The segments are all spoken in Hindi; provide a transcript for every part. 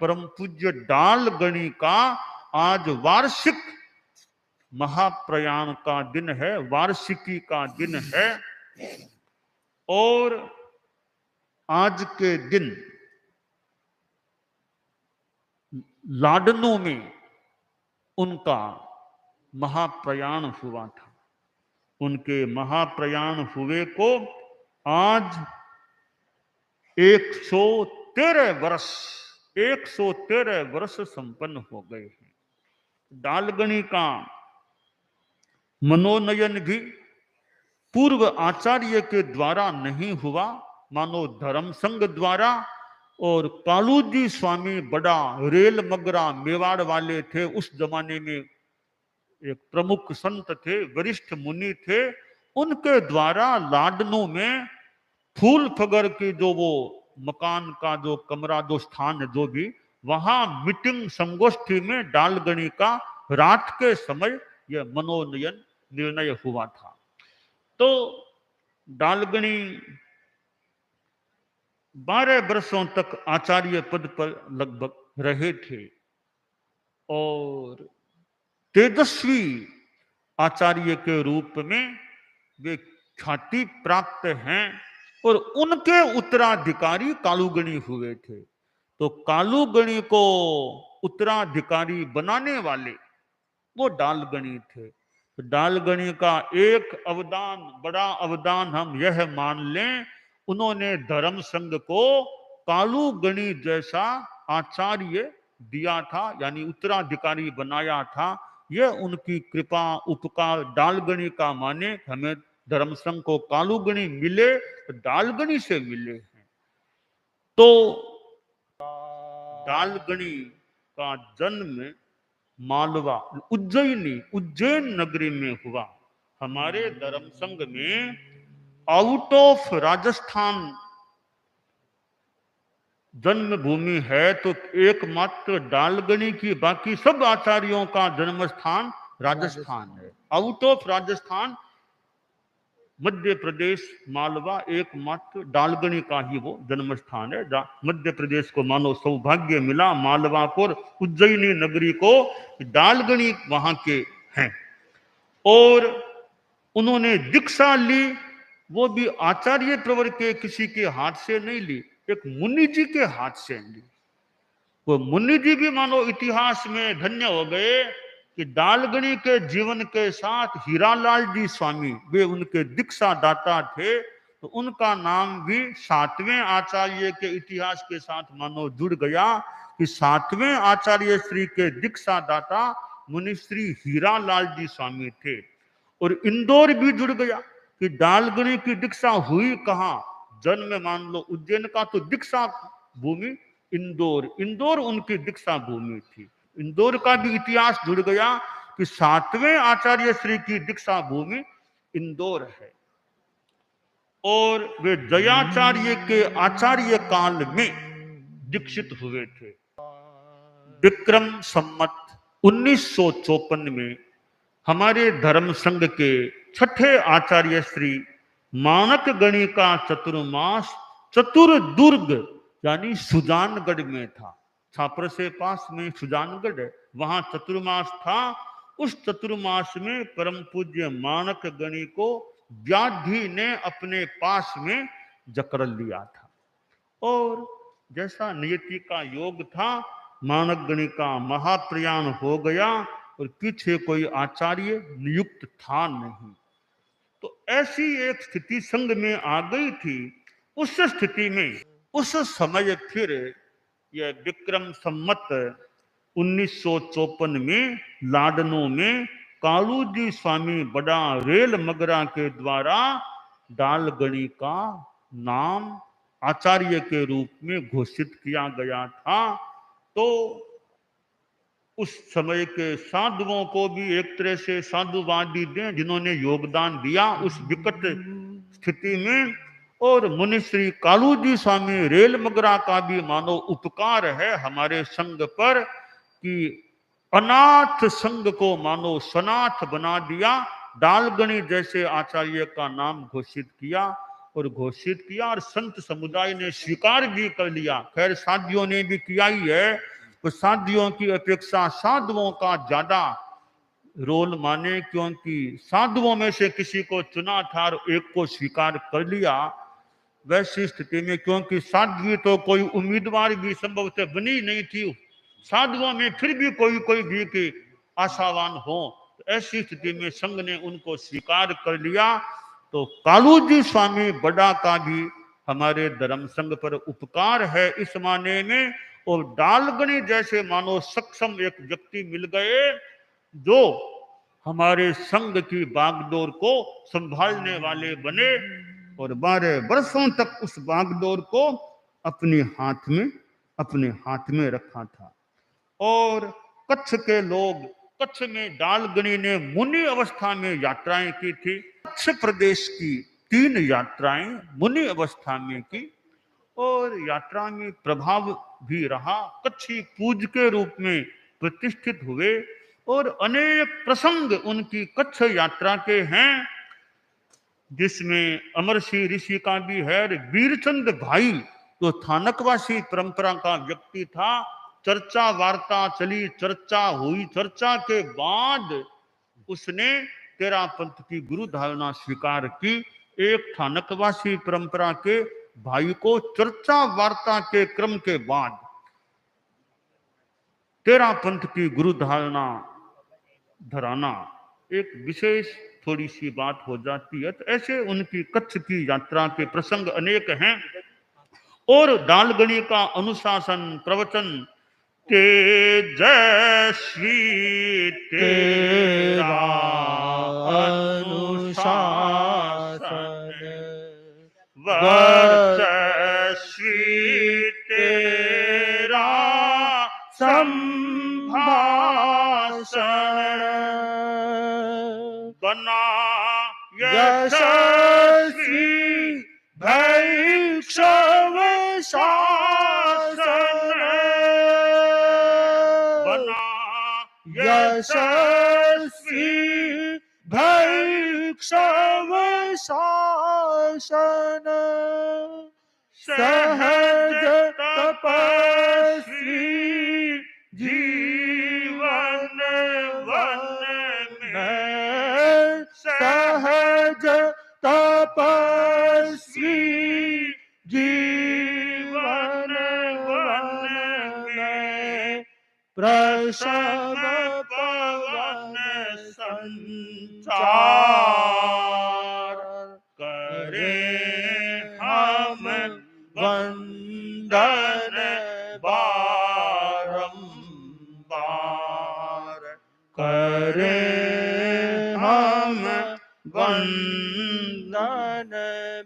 परम पूज्य डालगणी का आज वार्षिक महाप्रयाण का दिन है, वार्षिकी का दिन है। और आज के दिन लाडनों में उनका महाप्रयाण हुआ था। उनके महाप्रयाण हुए को आज 113 वर्ष 113 वर्ष संपन्न हो गए हैं। डालगणी का मनोनयन भी पूर्व आचार्य के द्वारा नहीं हुआ, मानो धर्म संघ द्वारा। और कालू जी स्वामी बड़ा रेल मगरा मेवाड़ वाले थे, उस जमाने में एक प्रमुख संत थे, वरिष्ठ मुनि थे। उनके द्वारा लाडनों में फूल फगर की जो वो मकान का जो कमरा, जो स्थान, जो भी वहां मीटिंग संगोष्ठी में डालगणी का रात के समय यह मनोनयन निर्णय हुआ था। तो डालगणी 12 वर्षों तक आचार्य पद पर लगभग रहे थे और तेजस्वी आचार्य के रूप में वे ख्याति प्राप्त हैं। और उनके उत्तराधिकारी कालूगणी हुए थे। तो कालूगणी को उत्तराधिकारी बनाने वाले वो डालगणी थे। तो डालगणी का एक अवदान, बड़ा अवदान हम यह मान लें, उन्होंने धर्म संघ को कालूगणी जैसा आचार्य दिया था, यानी उत्तराधिकारी बनाया था। यह उनकी कृपा उपकार डालगणी का माने। हमें धर्म संघ को कालूगणी मिले तो डालगणी से मिले हैं। तो डालगणी का जन्म मालवा, उज्जैन नगरी में हुआ। हमारे धर्म संघ में आउट ऑफ राजस्थान जन्मभूमि है तो एकमात्र डालगणी की, बाकी सब आचार्यों का जन्म स्थान राजस्थान है। आउट ऑफ राजस्थान मध्य प्रदेश मालवा एकमात्र डालगणी का ही वो जन्म स्थान है। मध्य प्रदेश को मानो सौभाग्य मिला, मालवा को, उज्जैनी नगरी को, डालगणी वहां के हैं। और उन्होंने दीक्षा ली, वो भी आचार्य प्रवर के किसी के हाथ से नहीं ली, एक मुनि जी के हाथ से ली। वो मुनि जी भी मानो इतिहास में धन्य हो गए कि डालगणी के जीवन के साथ हीरालाल जी स्वामी, वे उनके दीक्षा दाता थे। तो उनका नाम भी 7वें आचार्य के इतिहास के साथ मानो जुड़ गया कि 7वें आचार्य श्री के दीक्षा दाता मुनिश्री हीरालाल जी स्वामी थे। और इंदौर भी जुड़ गया कि डालगणी की दीक्षा हुई कहाँ, जन्म मान लो उज्जैन का, तो दीक्षा भूमि इंदौर उनकी दीक्षा भूमि थी। इंदौर का भी इतिहास जुड़ गया कि 7वें आचार्य श्री की दीक्षा भूमि इंदौर है। और वे जयाचार्य के आचार्य काल में दीक्षित हुए थे। विक्रम संमत 1954 में हमारे धर्म संघ के छठे आचार्य श्री मानक गणी का चतुर्मास चतुर्दुर्ग यानी सुजानगढ़ में था। छापर से पास में सुजानगढ़ है, वहां चतुर्मास था। उस चतुर्मास में परम पूज्य मानक गणी को व्याधि ने अपने पास में जकड़ लिया था। और जैसा नियति का योग था, मानक गणी का महाप्रयाण हो गया और पीछे कोई आचार्य नियुक्त था नहीं। तो ऐसी एक स्थिति संघ में आ गई थी। उस स्थिति में उस समय फिर यह विक्रम संमत 1954 में लाडनों में कालू जी स्वामी बड़ा रेल मगरा के द्वारा डालगणी का नाम आचार्य के रूप में घोषित किया गया था। तो उस समय के साधुओं को भी एक तरह से साधुवादी दें जिन्होंने योगदान दिया उस विकट स्थिति में। और मुनिश्री कालू जी स्वामी रेल मगरा का भी मानो उपकार है हमारे संघ पर कि अनाथ संघ को मानो सनाथ बना दिया। डालगणी जैसे आचार्य का नाम घोषित किया और संत समुदाय ने स्वीकार भी कर लिया। खैर साधियों ने भी किया ही है, वो साधियों की अपेक्षा साधुओं का ज्यादा रोल माने, क्योंकि साधुओं में से किसी को चुना था और एक को स्वीकार कर लिया। वैसी स्थिति में, क्योंकि साध्वी तो कोई उम्मीदवार भी संभवतः बनी नहीं थी, साधुओं में फिर भी कोई कोई भी के आशावान हो, तो ऐसी स्थिति में संघ ने उनको स्वीकार कर लिया। तो कालूजी स्वामी बड़ा का भी हमारे धर्म संघ पर उपकार है इस माने में। और डालगनी जैसे मानो सक्षम एक व्यक्ति मिल गए जो हमारे संघ की बागडोर को संभालने वाले बने, और 12 वर्षों तक उस बागडोर को अपने हाथ में रखा था। और कच्छ के लोग, कच्छ में डालगनी ने मुनि अवस्था में यात्राएं की थी। कच्छ प्रदेश की 3 यात्राएं मुनि अवस्था में की, और यात्रा में प्रभाव भी रहा। कच्छी पूज के रूप में प्रतिष्ठित हुए, और अनेक प्रसंग उनकी कच्छ यात्रा के हैं, जिसमें अमरसिंह ऋषि का भी है। वीरचंद भाई तो थानकवासी परंपरा का व्यक्ति था। चर्चा वार्ता चली, चर्चा हुई, चर्चा के बाद उसने तेरा पंथ की गुरु धारणा स्वीकार की। एक थानकवासी परंपरा के भाई को चर्चा वार्ता के क्रम के बाद तेरा पंथ की गुरु धारणा धराना एक विशेष थोड़ी सी बात हो जाती है। तो ऐसे उनकी कच्छ की यात्रा के प्रसंग अनेक हैं। और डालगनी का अनुशासन प्रवचन, तेजस्वी तेरा अनुशासन, वर्चस्वी तेरा संभाषण, बना यशस्वी भैक्षव शासन, बना यशस्वी भैक्षव शासन, सहज तपस्वी जीवन वन में, सहज तपस्वी जीवन वन में, प्रसव पवन संचार, करे हम वंदन बारंबार, करे हम वंदन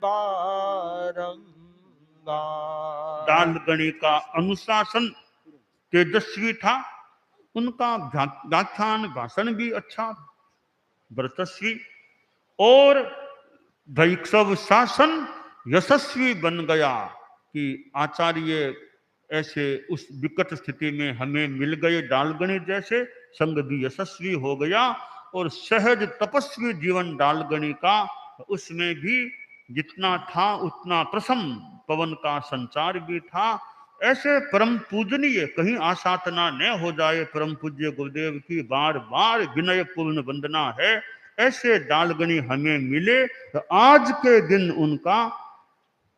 बारंबार। डालगनी का अनुशासन तेजस्वी था, उनका व्याख्यान भाषण भी अच्छा वर्चस्वी, और भैक्षव शासन यशस्वी बन गया कि आचार्य ऐसे उस विकट स्थिति में हमें मिल गए डालगनी जैसे, संग भी यशस्वी हो गया। और सहज तपस्वी जीवन डालगनी का, उसमें भी जितना था उतना प्रसम पवन का संचार भी था। ऐसे परम पूजनीय, कहीं आसाधना न हो जाए, परम पूज्य गुरुदेव की बार बार विनय पूर्ण वंदना है। ऐसे डालगनी हमें मिले, तो आज के दिन उनका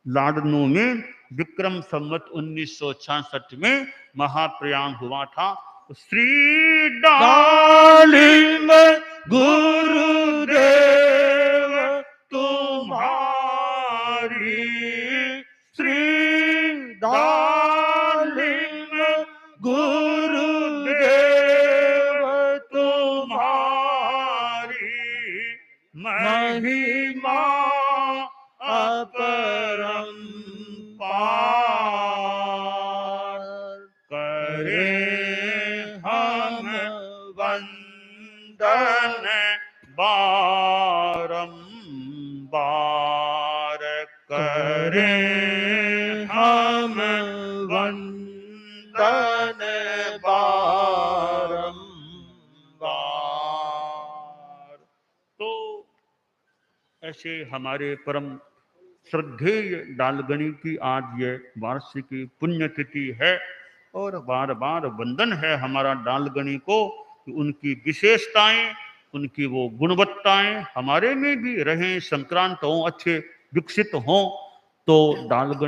लाडनू में विक्रम संवत 1966 में महाप्रयाण हुआ था। श्री डालिम गुरुदेव तुम्हारी, श्री डालिम गुरुदेव तुम्हारी, महिमा अपरंपार, करे हम वंदन बारंबार, करे हम वंदन बारंबार। तो ऐसे हमारे परम श्रद्धेय डालगनी की आज ये वार्षिकी पुण्यतिथि है, और बार बार वंदन है हमारा डालगनी को कि उनकी विशेषताएं, उनकी वो गुणवत्ताएं हमारे में भी रहें, संक्रांत हों, अच्छे विकसित हों। तो डालगनी